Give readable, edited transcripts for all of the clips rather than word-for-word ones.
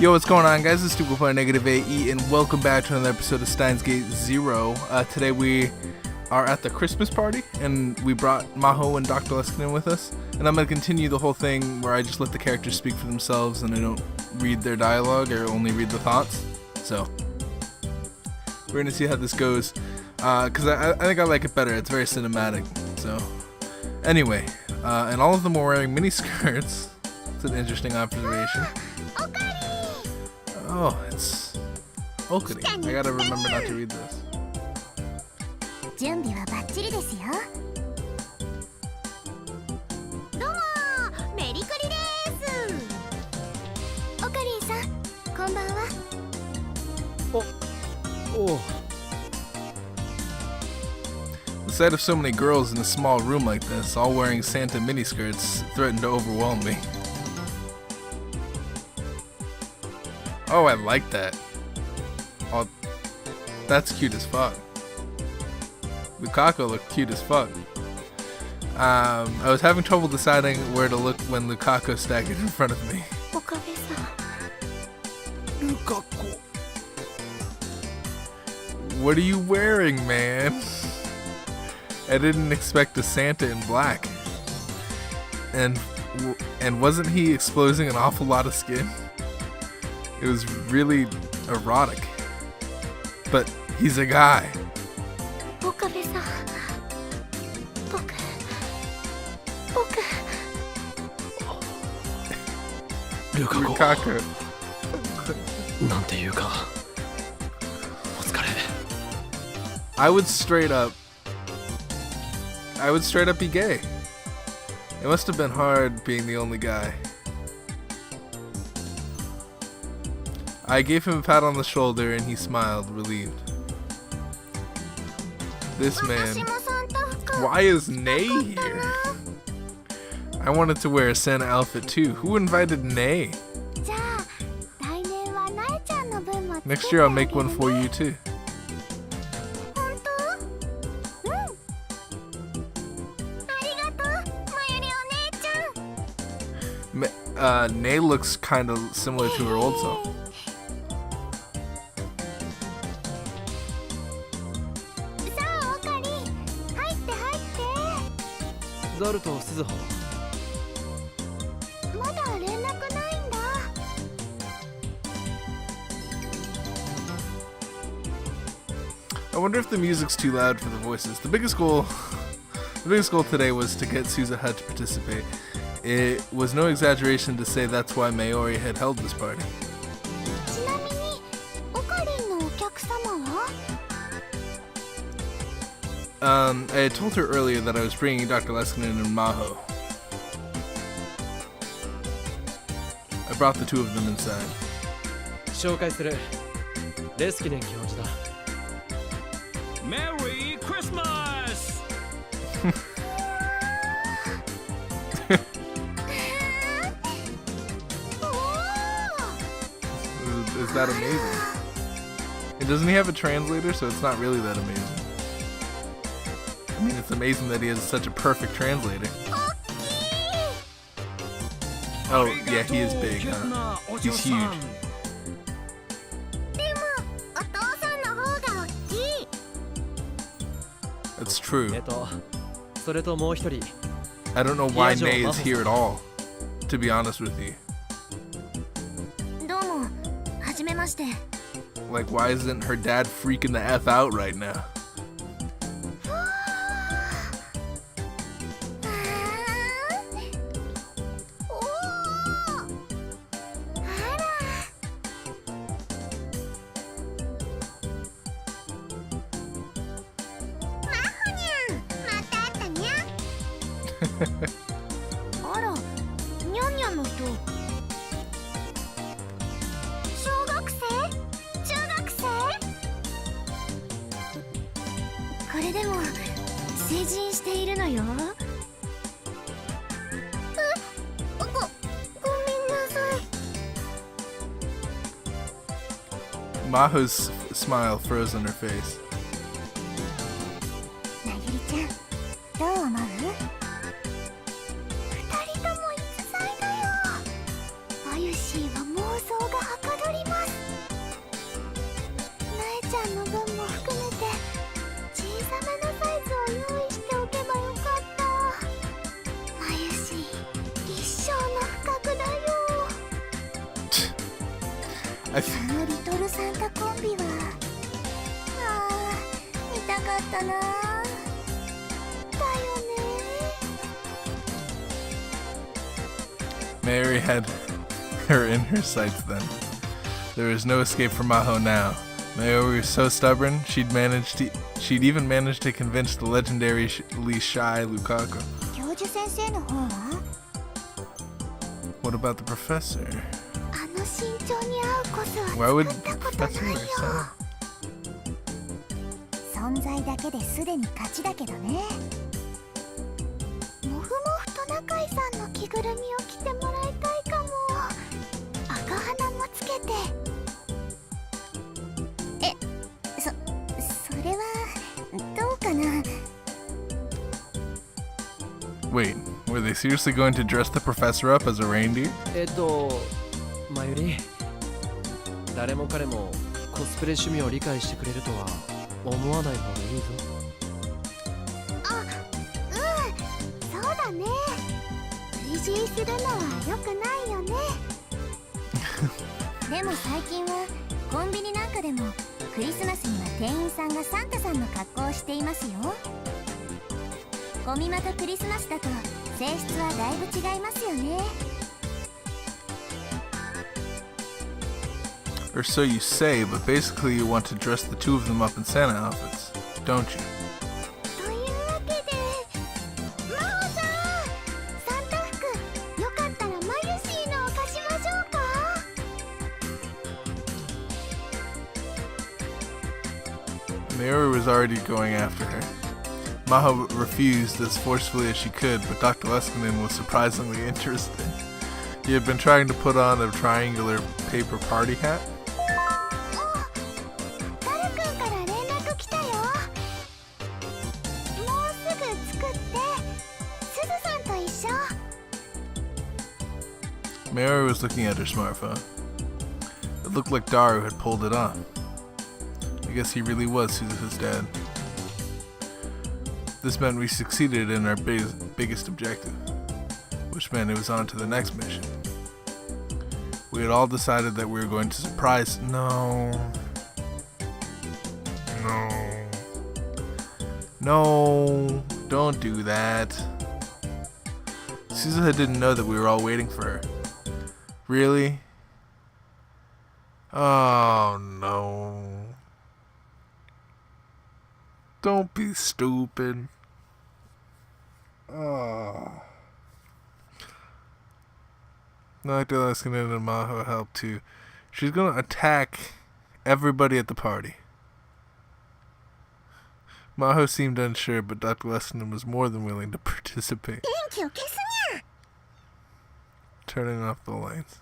Yo, what's going on, guys? It's Stupid Player NegativeAE, and welcome back to another episode of Steins Gate 0. Today we are at the Christmas party, and we brought Maho and Dr. Leskinen with us. And I'm going to continue the whole thing where I just let the characters speak for themselves, and I don't read their dialogue, or only read the thoughts. So, we're going to see how this goes, because I think I like it better. It's very cinematic. So, anyway, and all of them are wearing mini skirts. It's an interesting observation. Oh, it's Okari. I gotta remember not to read this. Oh. The sight of so many girls in a small room like this, all wearing Santa miniskirts, threatened to overwhelm me. Oh, I like that. Oh, that's cute as fuck. Lukako looked cute as fuck. I was having trouble deciding where to look when Lukako staggered in front of me. Lukako. What are you wearing, man? I didn't expect a Santa in black. And wasn't he exposing an awful lot of skin? It was really erotic. But he's a guy. Lukako. I would straight up be gay. It must have been hard being the only guy. I gave him a pat on the shoulder and he smiled, relieved. This man. Why is Nei here? I wanted to wear a Santa outfit too. Who invited Nei? Next year I'll make one for you too. Nei looks kind of similar to her old self. I wonder if the music's too loud for the voices. The biggest goal today was to get Suzuha to participate. It was no exaggeration to say that's why Mayori had held this party. I had told her earlier that I was bringing Dr. Leskinen and Maho. I brought the two of them inside. Merry Christmas! Is that amazing? And doesn't he have a translator, so it's not really that amazing? I mean, it's amazing that he has such a perfect translator. Oh, yeah, he is big, huh? He's huge. That's true. I don't know why Nei is here at all, to be honest with you. Like, why isn't her dad freaking the F out right now? Maho's smile froze on her face. I そのリトルサンタコンビは見たかったな。だよね。 Mary had her in her sights then. There was no escape for Maho now. Mayuri was so stubborn, she'd even managed to convince the legendarily shy Lukaku. 教授先生の方は What about the professor? あの身長に合うコス Why は would 作った the ことない professor よ。 wear some? 存在だけですでに勝ちだけどね。モフモフトナカイさんの着ぐるみを着てもらいたいかも。赤鼻もつけて。それはどうかな。 Wait, were they seriously going to dress the professor up as a reindeer? マユリ、誰も彼もコスプレ趣味を理解してくれるとは思わない方がいいぞ。そうだね。追従するのは良くないよね。でも最近はコンビニなんかでもクリスマスには店員さんがサンタさんの格好をしていますよ。ゴミマとクリスマスだと性質はだいぶ違いますよね。 Or so you say, but basically you want to dress the two of them up in Santa outfits, don't you? というわけで、マホさん、サンタ服よかったらマユシーのを貸しましょうか。 Mayuri was already going after her. Maho refused as forcefully as she could, but Dr. Leskinen was surprisingly interested. He had been trying to put on a triangular paper party hat. ガル君から連絡来たよ。もうすぐ作って、すずさんと一緒。 Mayuri was looking at her smartphone. It looked like Daru had pulled it off. I guess he really was Suzuha's dad. This meant we succeeded in our biggest objective, which meant it was on to the next mission. We had all decided that we were going to surprise. No, don't do that. Suzuha didn't know that we were all waiting for her. Really? Oh no. Don't be stupid. Oh. Dr. Leskinen and Maho help too. She's gonna attack everybody at the party. Maho seemed unsure, but Dr. Leskinen was more than willing to participate. 電気を消すにゃ。 Turning off the lights.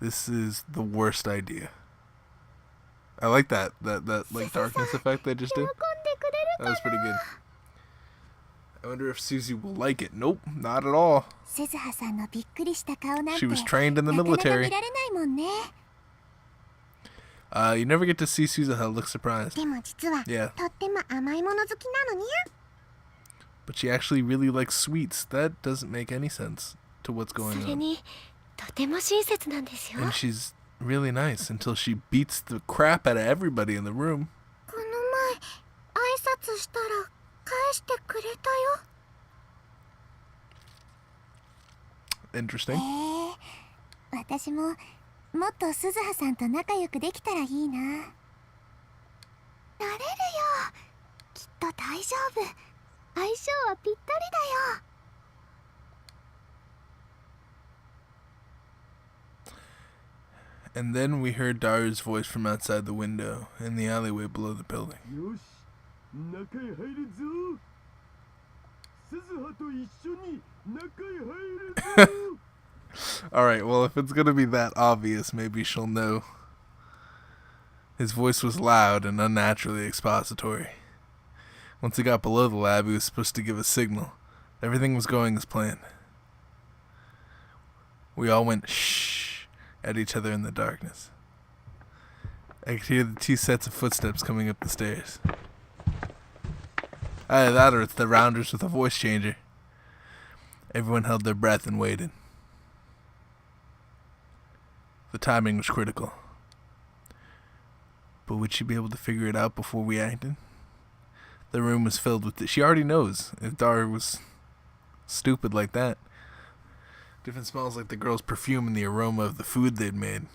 This is the worst idea. I like that like darkness effect they just 喜ん did. でくれる That was pretty good. I wonder if Susie will like it. Nope, not at all. すずはさんのびっくりした顔なんて She was trained in the なかなか military. 見られないもんね。 You never get to see Suzuha look surprised. でも実は Yeah, とっても甘いもの好きなのにゃ。 but she actually really likes sweets. That doesn't make any sense to what's そ going れ on. にとても親切なんですよ。 And she's really nice until she beats the crap out of everybody in the room. この前挨拶したら返してくれたよ。 Interesting. 私ももっとすずはさんと仲良くできたらいいな。なれるよ。きっと大丈夫。相性はぴったりだよ。 And then we heard Daru's voice from outside the window in the alleyway below the building. よし、中へ入るぞ。鈴葉と一緒に中へ入るぞ。Alright, well, if it's gonna be that obvious, maybe she'll know. His voice was loud and unnaturally expository. Once he got below the lab, he was supposed to give a signal. Everything was going as planned. We all went shh at each other in the darkness. I could hear the two sets of footsteps coming up the stairs. Either that or it's the rounders with a voice changer. Everyone held their breath and waited. The timing was critical. But would she be able to figure it out before we acted? The room was filled with she already knows if Dara was stupid like that. Different smells like the girl's perfume and the aroma of the food they'd made.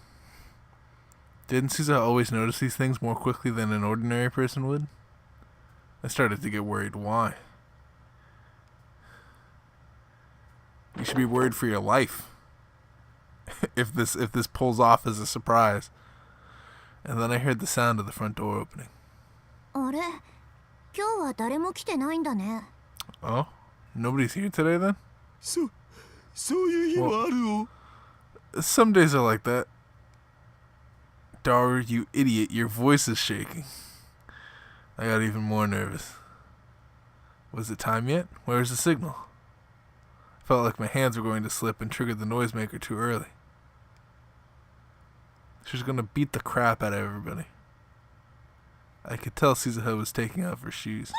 Didn't Suza always notice these things more quickly than an ordinary person would? I started to get worried. Why? You should be worried for your life if this pulls off as a surprise. And then I heard the sound of the front door opening. あれ、今日は誰も来てないんだね。 Oh? Nobody's here today then? そういう日もあるよ。 Some days are like that. Dara, you idiot, your voice is shaking. I got even more nervous. Was it time yet? Where's the signal? Felt like my hands were going to slip and triggered the noisemaker too early. She was going to beat the crap out of everybody. I could tell Suzuha was taking off her shoes.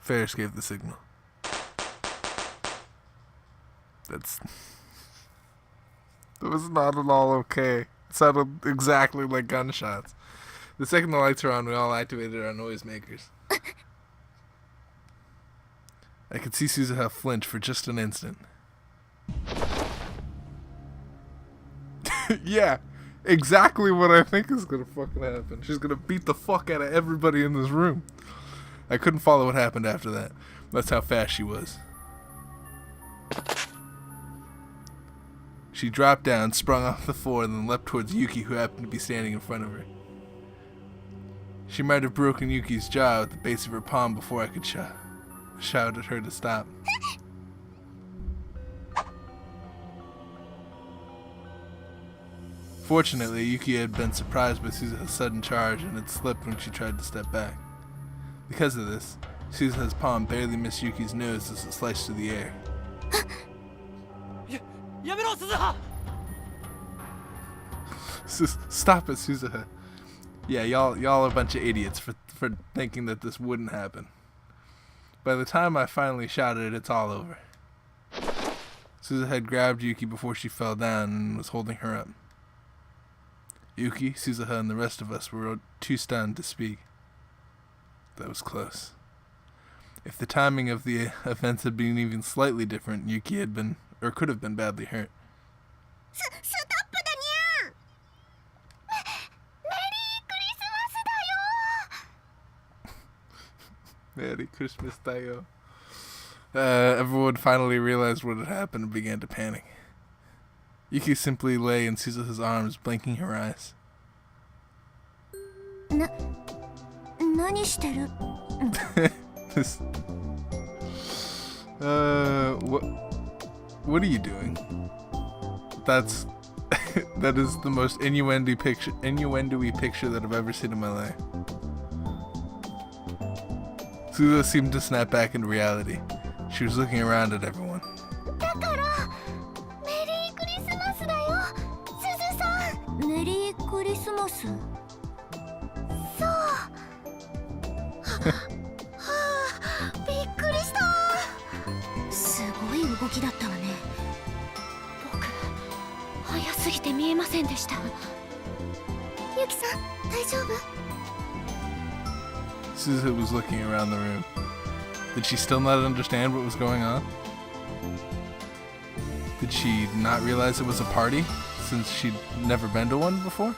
Ferris gave the signal. That was not at all okay. It sounded exactly like gunshots. The second the lights were on, we all activated our noisemakers. I could see Suzuha flinch for just an instant. Yeah, exactly what I think is gonna fucking happen. She's gonna beat the fuck out of everybody in this room. I couldn't follow what happened after that. That's how fast she was. She dropped down, sprung off the floor, and then leapt towards Yuki, who happened to be standing in front of her. She might have broken Yuki's jaw at the base of her palm before I could shout at her to stop. Fortunately, Yuki had been surprised by Suzuha's sudden charge and had slipped when she tried to step back. Because of this, Suzuha's palm barely missed Yuki's nose as it sliced through the air. Stop it, Suzuha. Yeah, y'all are a bunch of idiots for thinking that this wouldn't happen. By the time I finally shouted, it's all over. Suzuha had grabbed Yuki before she fell down and was holding her up. Yuki, Suzuha, and the rest of us were too stunned to speak. That was close. If the timing of the events had been even slightly different, Yuki had been, or could have been, badly hurt. Stopだにゃ。Merry Christmas, Tayo. Everyone finally realized what had happened and began to panic. Yuki simply lay in Suzuha's arms, blinking her eyes. 何してる？ This. What are you doing? That is the most innuendo-y picture that I've ever seen in my life. Suzuha seemed to snap back into reality. She was looking around at everyone. だからメリークリスマスだよ、すずさん。メリークリスマス。そう。びっくりした。すごい動きだったわね。僕、早すぎて見えませんでした。ユキさん、大丈夫？ Suzuha was looking around the room. Did she still not understand what was going on? Did she not realize it was a party, since she'd never been to one before?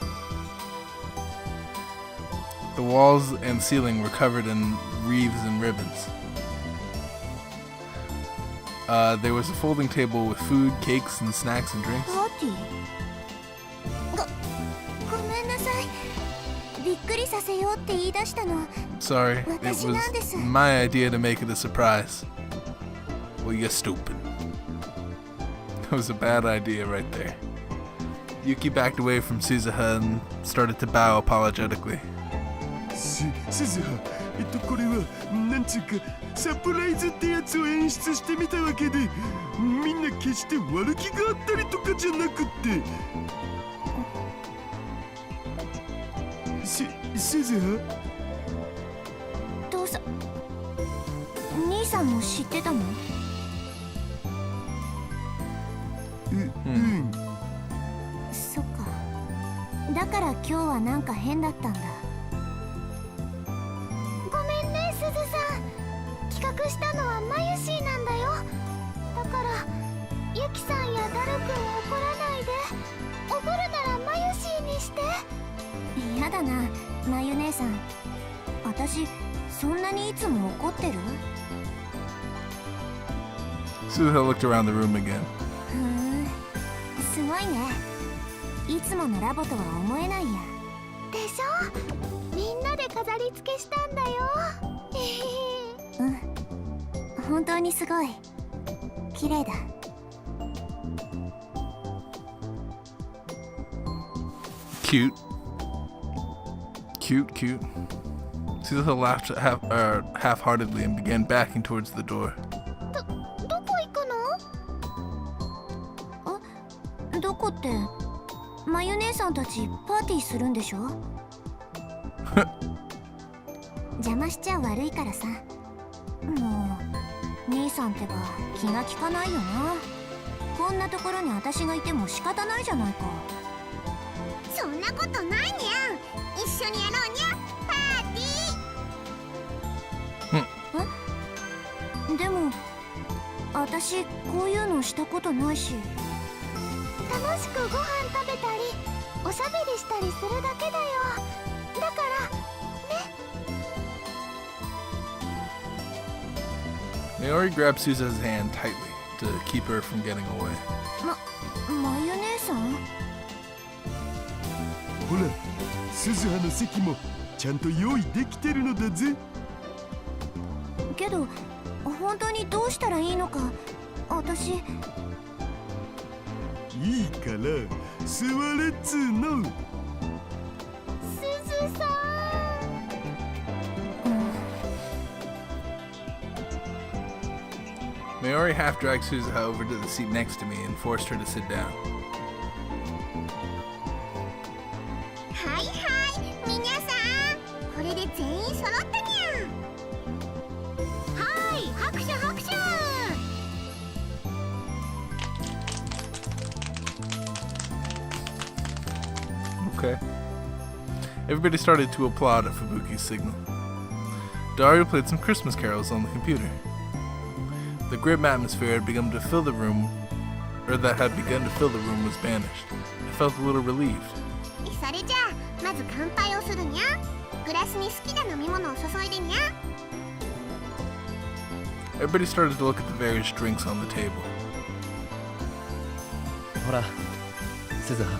The walls and ceiling were covered in wreaths and ribbons. There was a folding table with food, cakes, and snacks and drinks. パーティー？ごめんなさい。びっくりさせようって言い出したの。 Sorry, it was my idea to make it a surprise. Well, you're stupid. That was a bad idea right there. Yuki backed away from Suzuha and started to bow apologetically. すずは、これはなんつうかサプライズってやつを演出してみたわけで、みんな決して悪気があったりとかじゃなくって。すずは？父さん、兄さんも知ってたの？うんそっか。だから今日はなんか変だったんだ。ごめんね、すずさん。企画したのはマユシーなんだよ。だからユキさんやダルくんを怒らないで。怒るならマユシーにして。やだな、マユ姉さん。私そんなにいつも怒ってる？ Suzuha looked around the room again. ふーん、すごいね。いつものラボとは思えないや。でしょ？みんなで飾り付けしたんだよ。うん、本当にすごい綺麗だ。Cute. Suzuha laughed half-heartedly and began backing towards the door. どこ行くの？あ、どこって、マユ姉さんたちパーティーするんでしょ？邪魔しちゃ悪いからさ。もう兄さんってば気が利かないよな。こんなところに私がいても仕方ないじゃないか。そんなことないにゃん。一緒にやろうにゃ、パーティー。え？でも私こういうのしたことないし。楽しくご飯食べたりおしゃべりしたりするだけだよ。だからね。 Mayuri grabbed Suzuha's hand tightly to keep her from getting away. マユ姉さん？ほら鈴葉の席もちゃんと用意できてるのだぜ。けど本当にどうしたらいいのか私。いいから座れっつーの。すずさん。Mayuri half dragged Suzuha over to the seat next to me and forced her to sit down. はいはい、皆さん、これで全員揃ったにゃん。はい、拍手拍手。 Okay. Everybody started to applaud at Fubuki's signal. Dario played some Christmas carols on the computer. The grim atmosphere had begun to fill the room was banished. I felt a little relieved. それじゃあまず乾杯をするにゃ。グラスに好きな飲み物を注いでにゃ。 Everybody started to look at the various drinks on the table. ほら、鈴葉。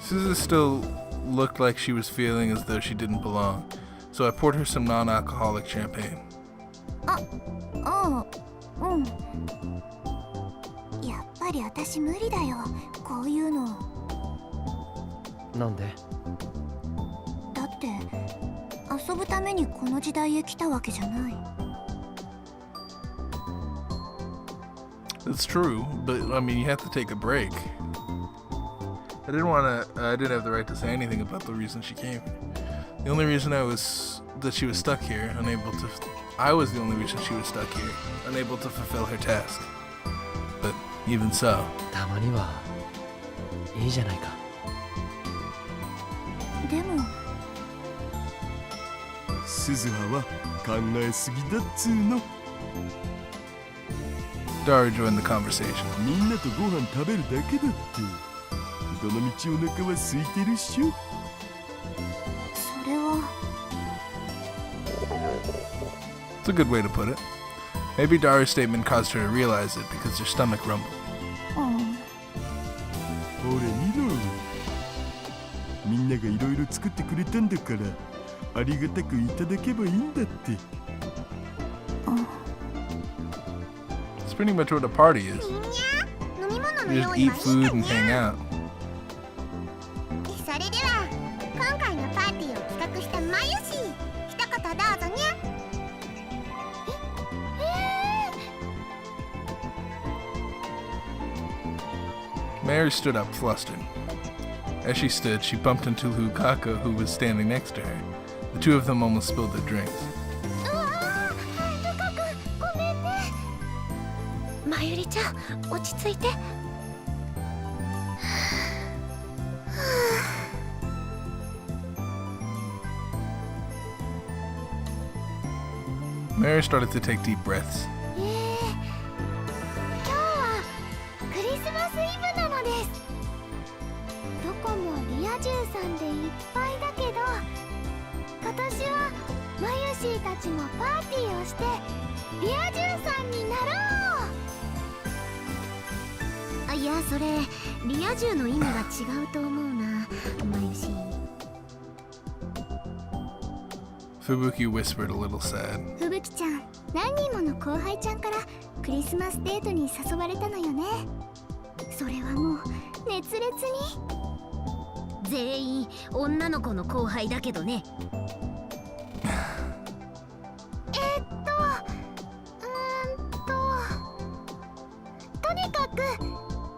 Suzuha still looked like she was feeling as though she didn't belong, so I poured her some non-alcoholic champagne. ああ、うん。やっぱり私無理だよ、こういうの。なんで？だって遊ぶためにこの時代へ来たわけじゃない。 It's true, but I mean, you have to take a break. I didn't have the right to say anything about the reason she came. The only reason I was the only reason she was stuck here, unable to fulfill her task. But even so. たまにはいいじゃないか。でも鈴葉は考えすぎだっつーの。 Dario joined the conversation. みんなとご飯食べるだけだって。どのみちお腹は空いてるっしょ。それは。 It's a good way to put it. Maybe Dario's statement caused her to realize it because her stomach rumbled. うん。ほれ見ろ。みんながいろいろ作ってくれたんだから、ありがたくいただけばいいんだって。It's pretty much what a party is. 飲み物の You 用 just 意 eat はいい food ん and だ hang にゃ。 out. それでは今回のパーティーを企画したマユシー、一言どうぞにゃ。Mary stood up, flustered. As she stood, she bumped into Hukaka, who was standing next to her. The two of them almost spilled their drinks. うわー、ルカ君ごめんね。まゆりちゃん、落ち着いて。Mary started to take deep breaths. 今日はクリスマスイブなのです。どこもリア充さんでいっぱいだけど、今年はマユシーたちもパーティーをしてリア充さんになろう。あ、いや、それリア充の意味が違うと思うな、マユシー。Fubuki whispered a little sad. ふぶきちゃん、何人もの後輩ちゃんからクリスマスデートに誘われたのよね。それはもう熱烈に。全員女の子の後輩だけどね。とにかく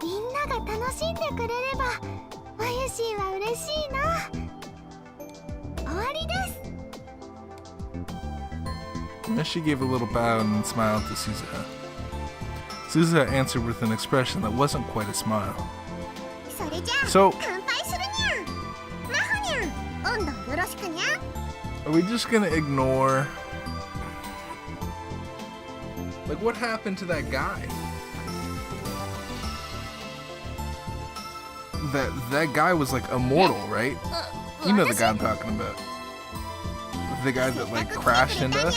みんなが楽しんでくれればマユシーは嬉しいな。終わりです。Then she gave a little bow and smiled to Suzuha. Suzuha answered with an expression that wasn't quite a smile. それじゃあ So, 乾杯するにゃん。マホにゃん、温度よろしくにゃん。 are we just gonna ignore... Like, what happened to that guy? That guy was like immortal, right? You know the guy I'm talking about. The guy that like crashed into us?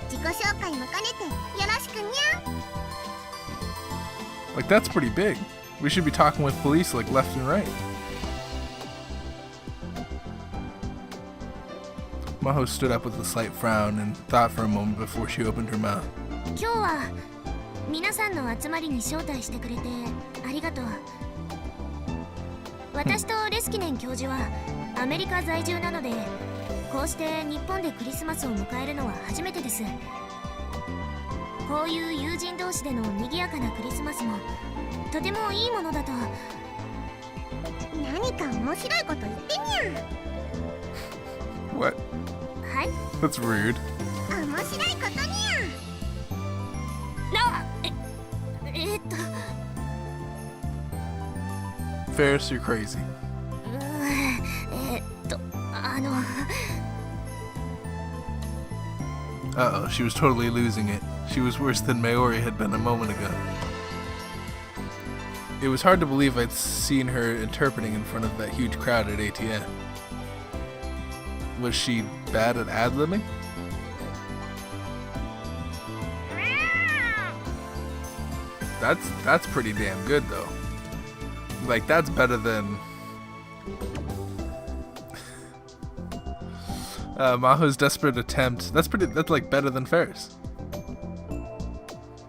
自己紹介も兼ねてよろしくにゃん。 Like, that's pretty big. We should be talking with police like left and right. Maho stood up with a slight frown and thought for a moment before she opened her mouth. 今日は皆さんの集まりに招待してくれてありがとう。私とレスキネン教授はアメリカ在住なので、こうして日本でクリスマスを迎えるのは初めてです。こういう友人同士での賑やかなクリスマスもとてもいいものだと。何か面白いこと言ってにゃん。 What? はい。 That's rude. 面白いことにゃん。Ferris, you're crazy. Uh-oh, she was totally losing it. She was worse than Maori had been a moment ago. It was hard to believe I'd seen her interpreting in front of that huge crowd at ATM. Was she bad at ad-libbing? That's pretty damn good though. Like, that's better than Maho's desperate attempt. That's like better than Ferris.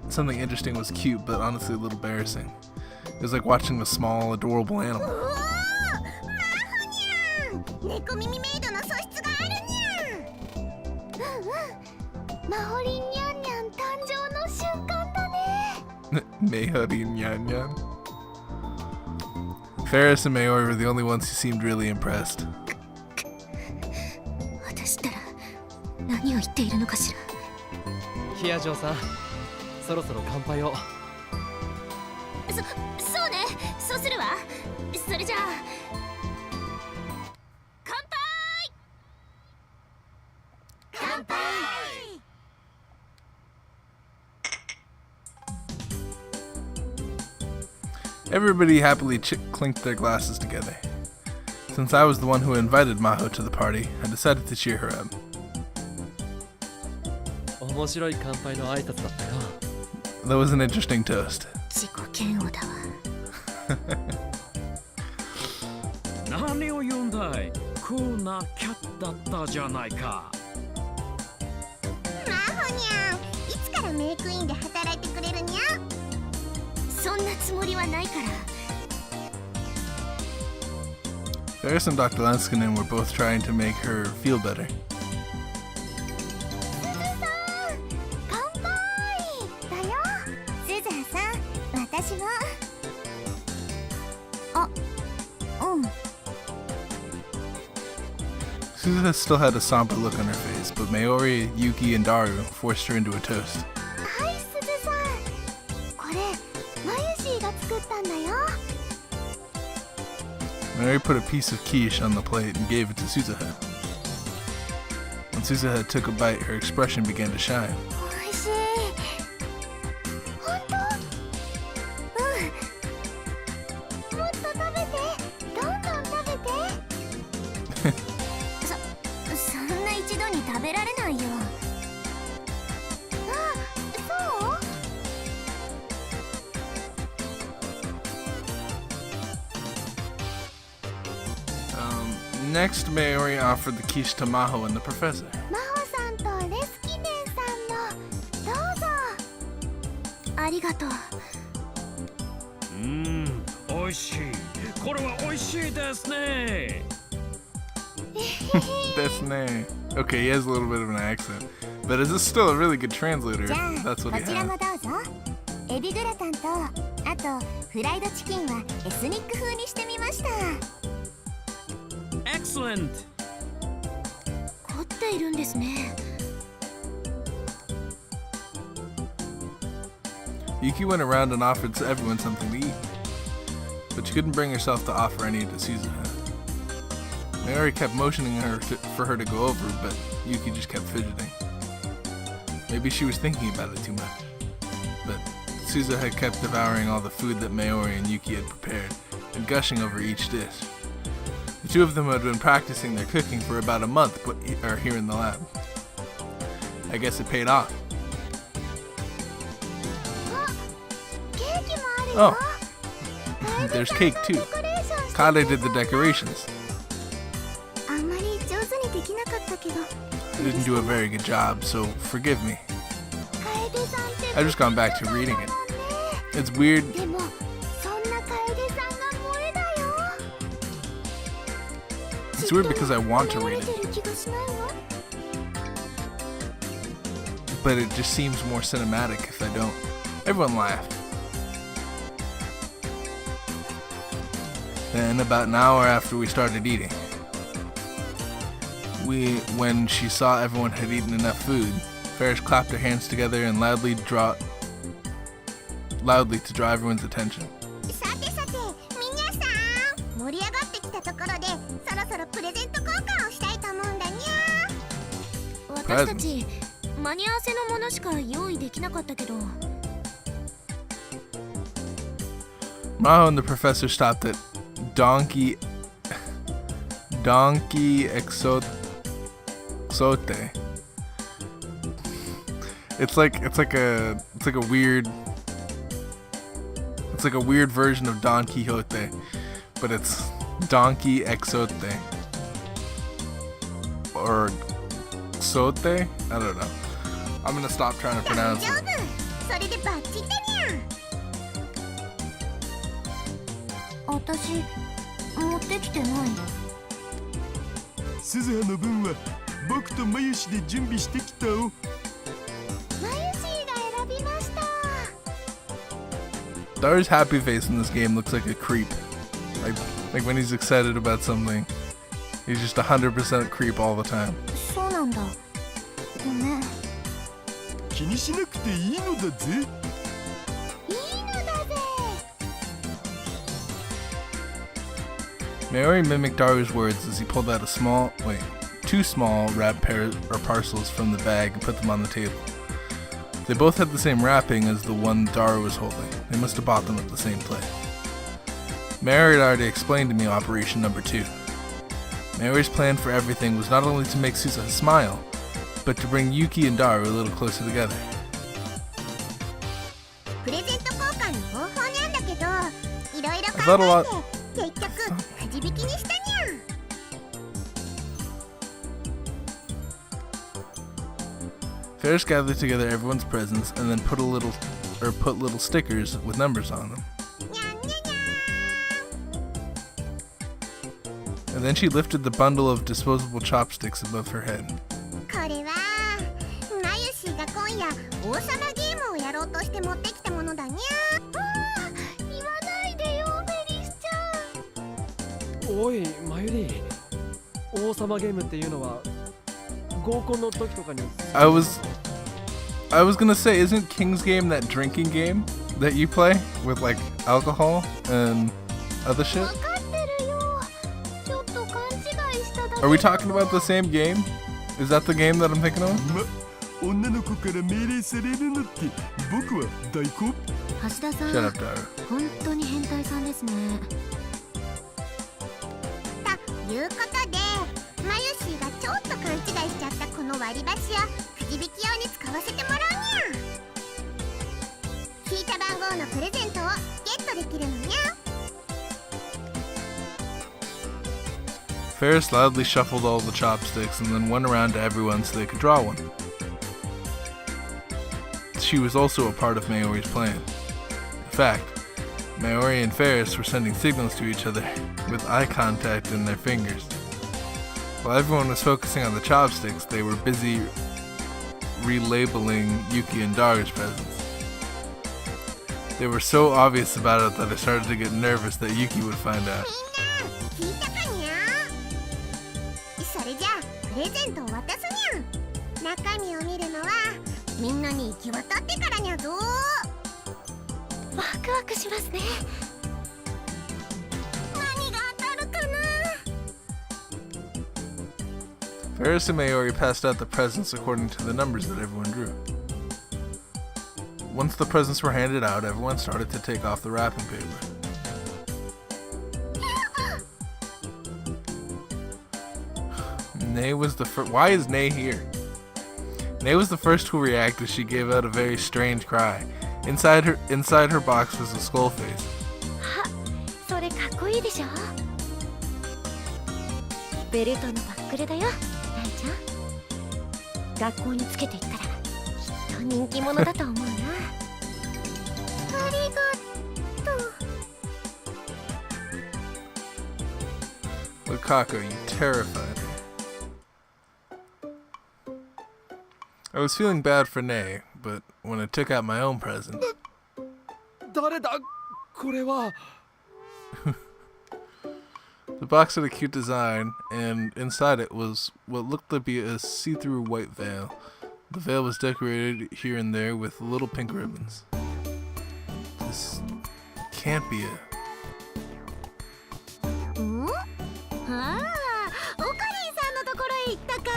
Something interesting was cute, but honestly a little embarrassing. It was like watching a small, adorable animal. 猫耳メイドの素質があるにゃん。マホリンニャンニャン誕生の瞬間だね。Mayhari Nyan Nyan. Ferris and Maori were the only ones who seemed really impressed. 私ったら何を言っているのかしら。ヒアジョーさん、そろそろ乾杯を。そうね、そうするわ。それじゃあ乾杯。乾杯。 Everybody happily clinked their glasses together. Since I was the one who invited Maho to the party, I decided to cheer her up. 面白い乾杯の挨拶だったよ。 That was an interesting toast. 自己嫌悪だわ。何を言うんだい。クールなキャットだったじゃないか。マホニャン、いつからメイクインで働いてくれるにゃ。そんなつもりはないから。 Ferris and Dr. Lanskinen were both trying to make her feel better. 乾杯だよ。スズハさん、私は。あ、うん。 Suzuha still had a somber look on her face, but Maori, Yuki, and Daru forced her into a toast. はい、スズさん。ったんだよ。 Mary put a piece of quiche on the plate and gave it to Suzuha. When Suzuha took a bite, her expression began to shine. おいしい。本当？うん。もっと食べて。どんどん食べて。そんな一度に食べられないよ。あ、そう？ Next, Mayuri offered the quiche to Maho and the professor. マホさんとレスキネンさんもどうぞ。ありがとう。おいしい。これはおいしいですね。That's name. Okay, he has a little bit of an accent, but is this still a really good translator? じゃあ That's こ what he ちらも has. どうぞ。エビグラタンとあとフライドチキンはエスニック風にしてみました。 Excellent. 凝っているんですね。 Yuki went around and offered everyone something to eat, but she couldn't bring herself to offer any to Suzuha. Mayuri kept motioning for her to go over, but Yuki just kept fidgeting. Maybe she was thinking about it too much. But Suzuha kept devouring all the food that Mayuri and Yuki had prepared, and gushing over each dish. The two of them had been practicing their cooking for about a month here in the lab. I guess it paid off. ケーキもあるよ。 Oh, there's cake too. Kade did the decorations. あんまり上手にできなかったけど。 I didn't do a very good job, so forgive me. 楓さんって I've just gone back to reading it. It's weird. でもそんな楓さんが萌えだよ。 It's weird because I want to read it, 慣れてる気がしないわ。 but it just seems more cinematic if I don't. Everyone laughed. Then, about an hour after we started eating, when she saw everyone had eaten enough food, Ferris clapped her hands together and loudly to draw everyone's attention. さてさて、皆さん、盛り上がってきたところで、そろそろプレゼント交換をしたいと思うんだにゃ。私たち、間に合わせのものしか用意できなかったけど。 Maho and the professor stopped at Donkey Exote. It's like a weird version of Don Quixote, but it's Donkey Exote or Sote. I don't know. I'm gonna stop trying to 大 pronounce 丈 it. 夫。それでバッチリだにゃ。私、持ってきてない。鈴葉の分は僕とマユシで準備してきたお。マユシーが選びました。 Daru's happy face in this game looks like a creep. Like when he's excited about something, he's just 100% creep all the time. そうなんだ。ごめん。気にしなくていいのだぜ。いいのだぜ。 Mayuri mimicked Daru's words as he pulled out two small wrapped parcels from the bag and put them on the table. They both had the same wrapping as the one Daru was holding. They must have bought them at the same place. Mayuri had already explained to me Operation Number 2. Mayuri's plan for everything was not only to make Suzuha smile, but to bring Yuki and Daru a little closer together. プレゼント交換の方法なんだけど、いろいろ I thought a lot. 考えて、結局くじ引きにしたにゃ。 Ferris gathered together everyone's presents and then put little stickers with numbers on them. にゃんにゃにゃ And then she lifted the bundle of disposable chopsticks above her head. これはマユシーが今夜王様ゲームをやろうとして持ってきたものだにゃ。言わないでよ、メリスちゃん。おいマユリ、王様ゲームっていうのは合コンの時とかに。 I was gonna say, isn't King's Game that drinking game? that you play with like alcohol and other shit? 分かってるよ。ちょっと勘違いしただけ。 Are we talking about the same game? Is that the game that I'm thinking of? 女の子から命令されるのって僕は大好物。橋田さ Shut ん、 up, Dara. 本当に変態さんですね。ということで、マユシーがちょっと勘違いしちゃったこの割り箸をくじ引き用に使わせてもらうにゃ。引いた番号のプレゼントをゲットできるのにゃ。 Ferris loudly shuffled all the chopsticks and then went around to everyone so they could draw one. She was also a part of Maori's plan. In fact, Maori and Ferris were sending signals to each other with eye contact in their fingers. While everyone was focusing on the chopsticks, they were busy relabeling Yuki and Dara's presents. They were so obvious about it that I started to get nervous that Yuki would find out. みんな聞いたかにゃ。それじゃあプレゼントを渡すにゃ。中身を見るのはみんなに行き渡ってからにゃぞ。ワクワクしますね。何が当たるかな。 Ferris and Maori passed out the presents according to the numbers that everyone drew. Once the presents were handed out, everyone started to take off the wrapping paper. Nay was the first. Why is Nay here? Nay was the first to react as she gave out a very strange cry. Inside her box was a skull face. あ、それかっこいいでしょ。ベルトのバックルだよ、大ちゃん。学校につけていったらきっと人気者だと思うな。ありがとう。 Lukako, you terrified me. I was feeling bad for Nay, but when I took out my own present, 誰だこれは。 the box had a cute design, and inside it was what looked to be a see-through white veil. The veil was decorated here and there with little pink ribbons. This can't be it. ん？ああ、オカリンさんのところへ行ったか。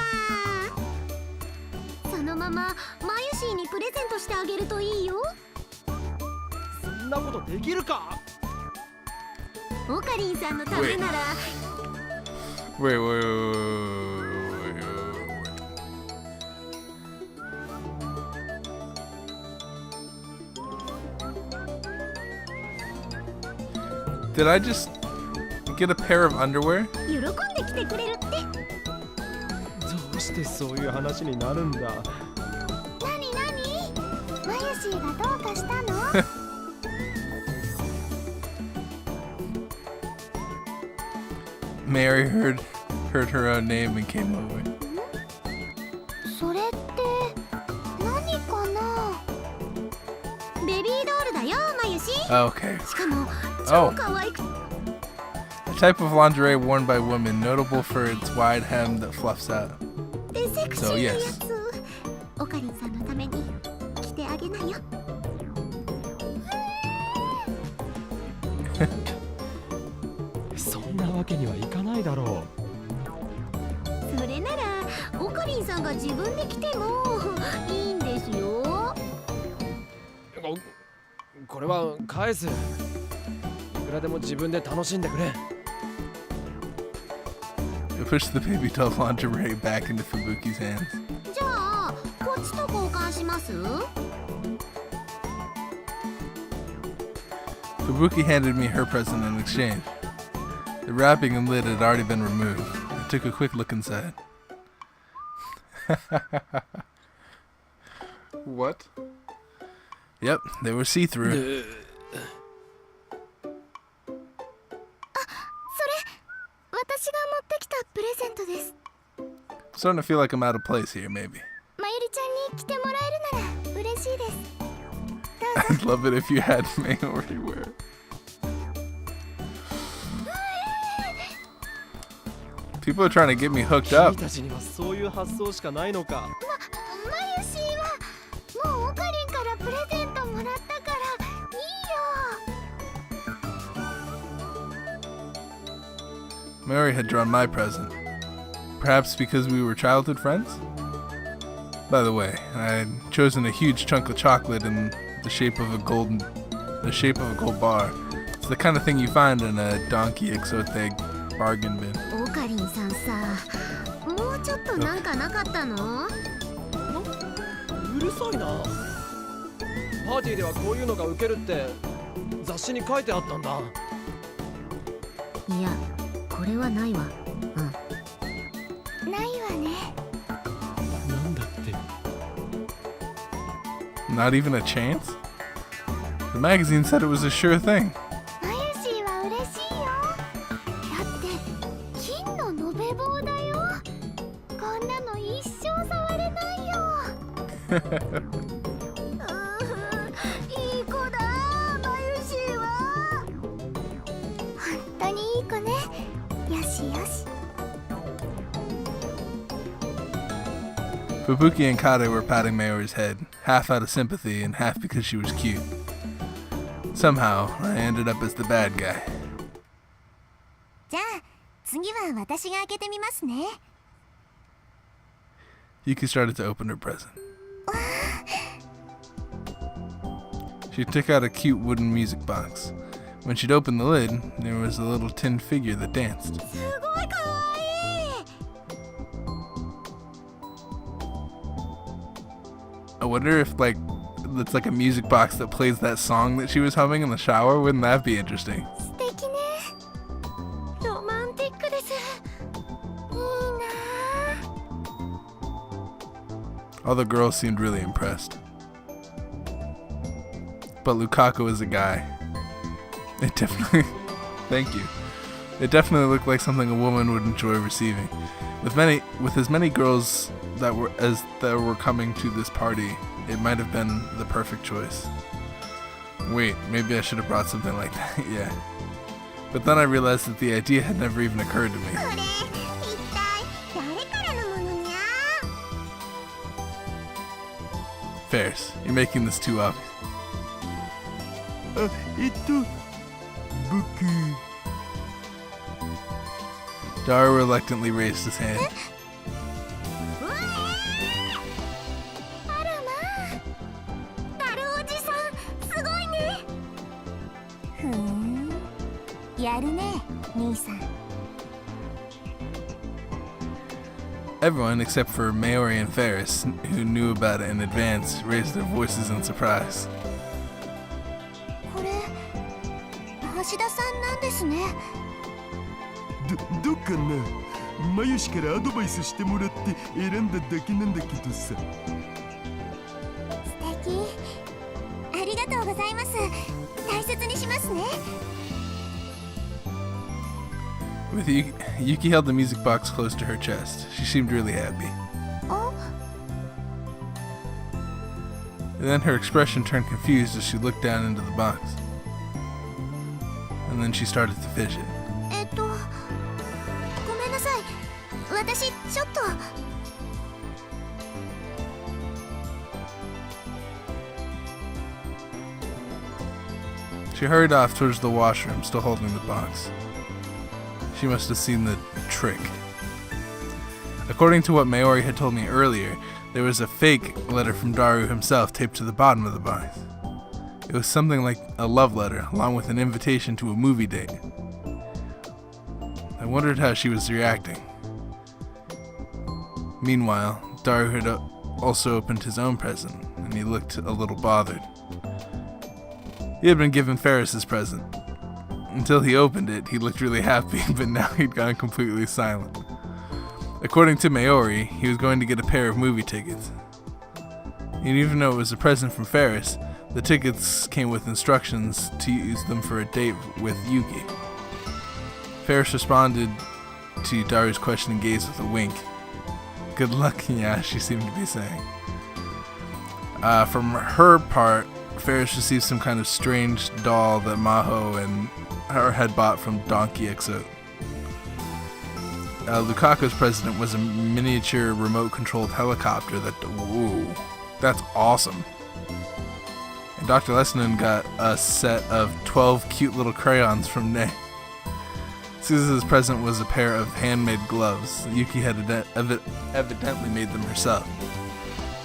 そのままマユシーにプレゼントしてあげるといいよ。そんなことできるか。オカリンさんのためなら。 Wait. Did I just get a pair of underwear? 喜んで来てくれるって。どうしてそういう話になるんだ。なになに？マユシーがどうかしたの？ Mary heard her own name and came over. それって何かな。ベビードールだよ、マユシー。 Okay. しかも超可愛く。 A type of lingerie worn by women, notable for its wide hem that fluffs out. でセクシー So なや yes. つ。オカリンさんのために着てあげなよ。そんなわけにはいかないだろう。それならオカリンさんが自分で着てもいいんですよ。これは返す。いくらでも自分で楽しんでくれ。It pushed the baby doll lingerie back into Fubuki's hands. じゃあこっちと交換します？ Fubuki handed me her present in exchange. The wrapping and lid had already been removed. I took a quick look inside. What? Yep, they were see-through. 私が持ってきたプレゼントです。 Starting to feel like I'm out of place here, maybe. まゆりちゃんに着てもらえるなら嬉しいです。 I'd love it if you had Maori wear. People are trying to get me hooked 君 up. たちにはそういう発想しかないのか。マユシーはもうオカリンからプレゼントもらったから Mayuri had drawn my present. Perhaps because we were childhood friends? By the way, I had chosen a huge chunk of chocolate in the shape of a gold bar. It's the kind of thing you find in a Donkey Exotic bargain bin. オカリンさんさ、もうちょっとなんかなかったの？うるさいな。パーティーではこういうのがウケるって雑誌に書いてあったんだ。いや、これはないわ。ないわね。なんだって。 Not even a chance? The magazine said it was a sure thing. マユシーは嬉しいよ。だって金の延べ棒だよ。こんなの一生触れないよ。いい子だ、マユシーは。本当にいい子ね。よしよし。Fubuki and Kade were patting Mayuri's head, half out of sympathy and half because she was cute. Somehow, I ended up as the bad guy. じゃあ次は私が開けてみますね。 Yuki started to open her present. She took out a cute wooden music box. When she'd opened the lid, there was a little tin figure that danced. すごいかわいい。 I wonder if, it's like a music box that plays that song that she was humming in the shower. Wouldn't that be interesting? 素敵ね。ロマンティックです。いいな。 All the girls seemed really impressed. But Lukaku is a guy. It definitely... Thank you. It definitely looked like something a woman would enjoy receiving. With as many girls that were coming to this party, it might have been the perfect choice. Wait, maybe I should have brought something like that. Yeah. But then I realized that the idea had never even occurred to me. これ一体誰からのものにゃ？ Ferris, you're making this too obvious. あ、僕 Daru reluctantly raised his hand. うわあらまあ、ダルおじさんすごいね。ふーん、やるね兄さん。 Everyone except for Mayuri and Ferris, who knew about it in advance, raised their voices in surprise. これ橋田さんなんですね。どうかな。マユシからアドバイスしてもらって選んだだけなんだけどさ。素敵。ありがとうございます。大切にしますね。 With Yuki held the music box close to her chest. She seemed really happy. お、 And then her expression turned confused as she looked down into the box. And then she started to fidget. ごめんなさい。私ちょっと。 She hurried off towards the washroom, still holding the box. She must have seen the trick. According to what Mayuri had told me earlier, there was a fake letter from Daru himself taped to the bottom of the box. It was something like a love letter, along with an invitation to a movie date. I wondered how she was reacting. Meanwhile, Daru had also opened his own present, and he looked a little bothered. He had been given Ferris's present. Until he opened it, he looked really happy, but now he'd gone completely silent. According to Mayuri, he was going to get a pair of movie tickets. And even though it was a present from Ferris, the tickets came with instructions to use them for a date with Yuki. Ferris responded to Daru's questioning gaze with a wink. Good luck, yeah, she seemed to be saying. From her part, Ferris received some kind of strange doll that Maho and her had bought from Donkey Exo. Lukaku's present was a miniature remote-controlled helicopter that... Whoa, that's awesome. And Dr. Lesnan got a set of 12 cute little crayons from Ne. Suzuha's present was a pair of handmade gloves. Yuki had evidently made them herself.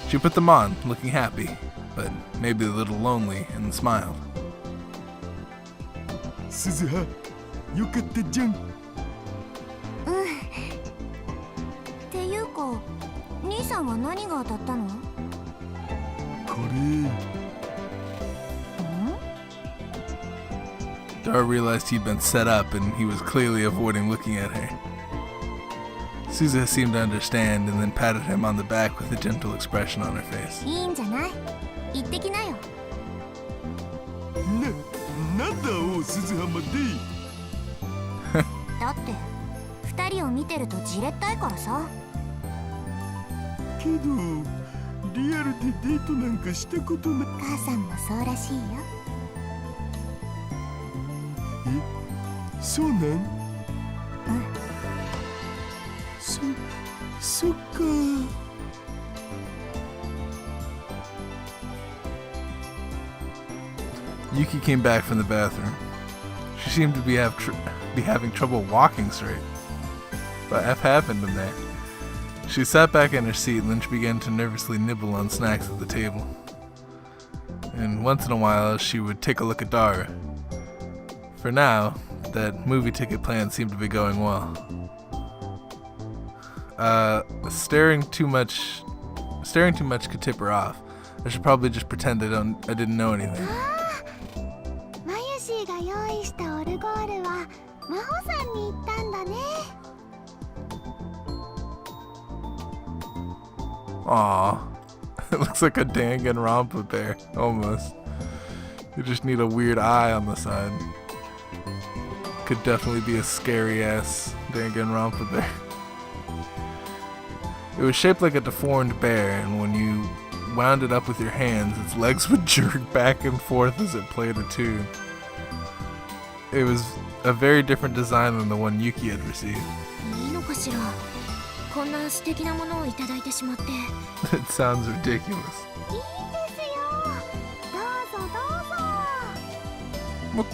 She put them on, looking happy, but maybe a little lonely, and smiled. 鈴葉よかったじゃん。っていうか兄さんは何が当たったの？これ Dara realized he'd been set up and he was clearly avoiding looking at her. Suzuha seemed to understand and then patted him on the back with a gentle expression on her face. いいんじゃない？行ってきなよ。なんだお鈴葉まで。だって二人を見てるとじれったいからさ。けどリアルでデートなんかしたことない。母さんもそうらしいよ。そうなん？そっか。Yuki came back from the bathroom. She seemed to be having trouble walking straight. What F happened in there? She sat back in her seat and then she began to nervously nibble on snacks at the table. And once in a while she would take a look at Dara. For now, that movie ticket plan seemed to be going well. Staring too much could tip her off. I should probably just pretend I didn't know anything. マユシーが用意したオルゴールは真帆さんに言ったんだね。Aww. It looks like a Danganronpa bear, almost. You just need a weird eye on the side. Could definitely be a scary ass Danganronpa bear. It was shaped like a deformed bear, and when you wound it up with your hands, its legs would jerk back and forth as it played a tune. It was a very different design than the one Yuki had received. いいのかしら。こんな素敵なものをいただいてしまって。It sounds ridiculous. いいですよ。どうぞどうぞ。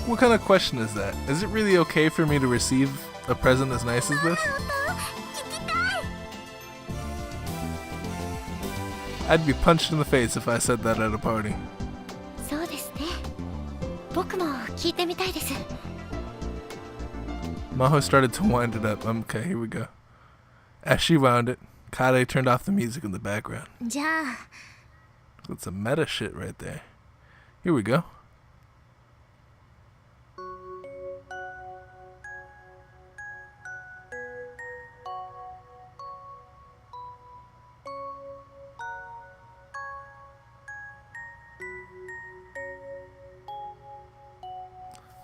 What kind of question is that? Is it really okay for me to receive a present as nice as this? 聞きたい。I'd be punched in the face if I said that at a party. そうですね。僕も聞いてみたいです。Maho started to wind it up. Okay, here we go. As she wound it, Kade turned off the music in the background. じゃあ。 That's some meta shit right there. Here we go.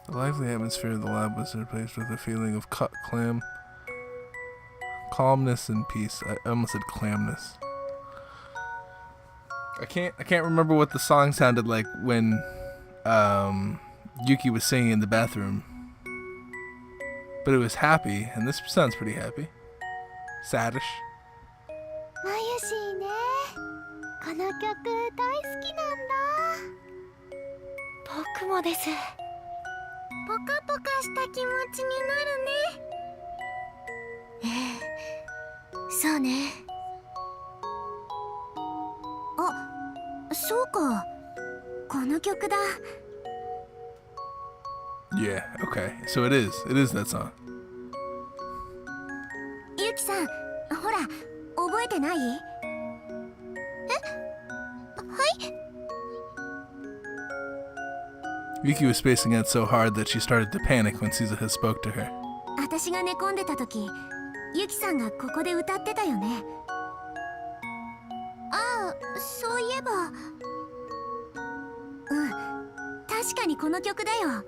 The lively atmosphere of the lab was replaced with a feeling of calmness and peace. I almost said clamness. I can't remember what the song sounded like when Yuki was singing in the bathroom. But it was happy, and this sounds pretty happy. Saddish. マユシーね。この曲大好きなんだ。僕もです。ポカポカした気持ちになるね。そうね。あ、そうか。この曲だ。 Yeah, okay. So it is that song. ゆきさん、ほら、覚えてない？はい？ Yuki was spacing out so hard that she started to panic when Suzuha spoke to her. 私が寝込んでた時、ゆきさんがここで歌ってたよね。ああ、そういえば。うん、確かにこの曲だよ。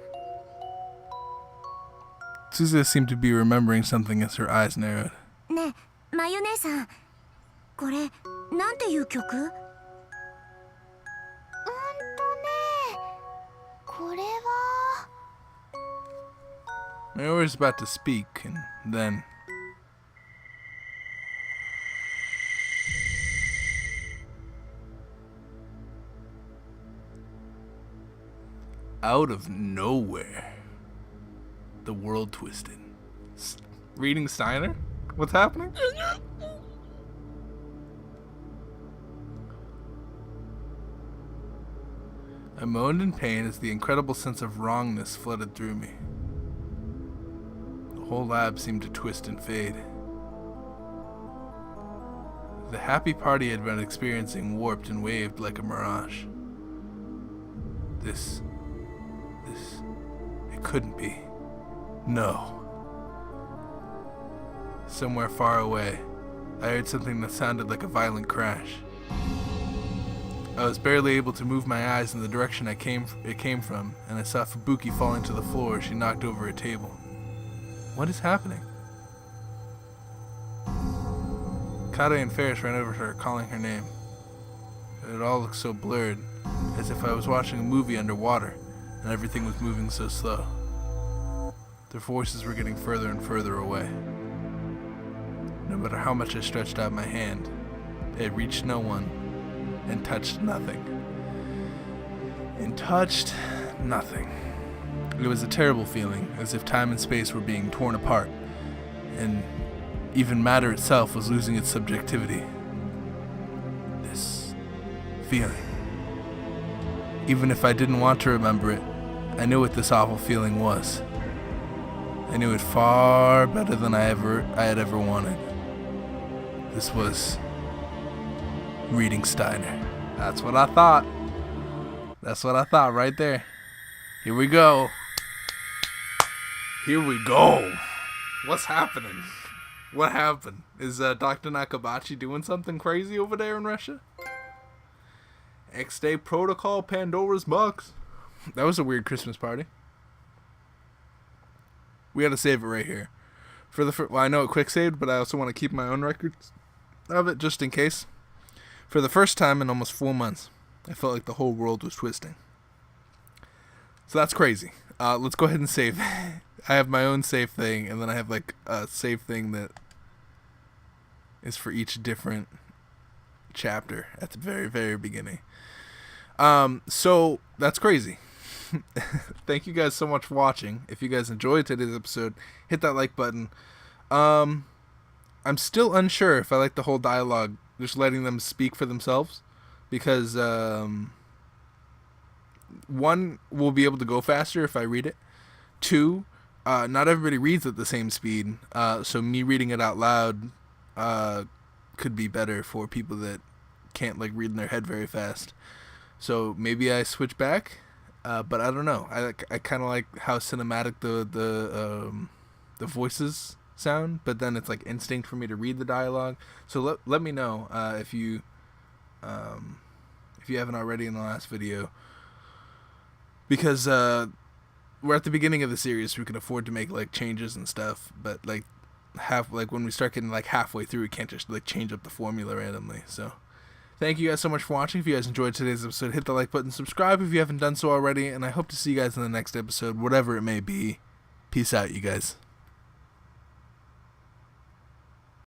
Suzuha seemed to be remembering something as her eyes narrowed. ねえ、まゆ姉さん、これなんていう曲？これは。 I was about to speak, and then... Out of nowhere, the world twisted. Reading Steiner? What's happening? I moaned in pain as the incredible sense of wrongness flooded through me. The whole lab seemed to twist and fade. The happy party I'd been experiencing warped and waved like a mirage. It couldn't be. No. Somewhere far away, I heard something that sounded like a violent crash. I was barely able to move my eyes in the direction it came from, and I saw Fubuki falling to the floor as she knocked over a table. What is happening? Kade and Ferris ran over to her, calling her name. It all looked so blurred, as if I was watching a movie underwater, and everything was moving so slow. Their voices were getting further and further away. No matter how much I stretched out my hand, it reached no one, and touched nothing. It was a terrible feeling, as if time and space were being torn apart, and even matter itself was losing its subjectivity. This feeling. Even if I didn't want to remember it, I knew what this awful feeling was. I knew it far better than I had ever wanted. This was reading Steiner. That's what I thought. That's what I thought right there. Here we go. What's happening? What happened? Is Dr. Nakabachi doing something crazy over there in Russia? X-Day Protocol, Pandora's Box. That was a weird Christmas party. We gotta save it right here. Well, I know it quick saved, but I also want to keep my own records of it just in case. For the first time in almost 4 months, I felt like the whole world was twisting. So that's crazy. Let's go ahead and save. I have my own save thing, and then I have like a save thing that is for each different chapter at the very, very beginning. So that's crazy. Thank you guys so much for watching. If you guys enjoyed today's episode, hit that like button. I'm still unsure if I like the whole dialogue, just letting them speak for themselves, because one, we'll be able to go faster if I read it. Two, not everybody reads at the same speed, so me reading it out loud could be better for people that can't like read in their head very fast. So maybe I switch back, but I don't know. I kind of like how cinematic the voices sound, but then it's like instinct for me to read the dialogue. So let me know if you haven't already in the last video, because we're at the beginning of the series, so we can afford to make like changes and stuff, but like when we start getting like halfway through, we can't just like change up the formula randomly. So thank you guys so much for watching. If you guys enjoyed today's episode, hit the like button, subscribe if you haven't done so already, and I hope to see you guys in the next episode, whatever it may be. Peace out, you guys.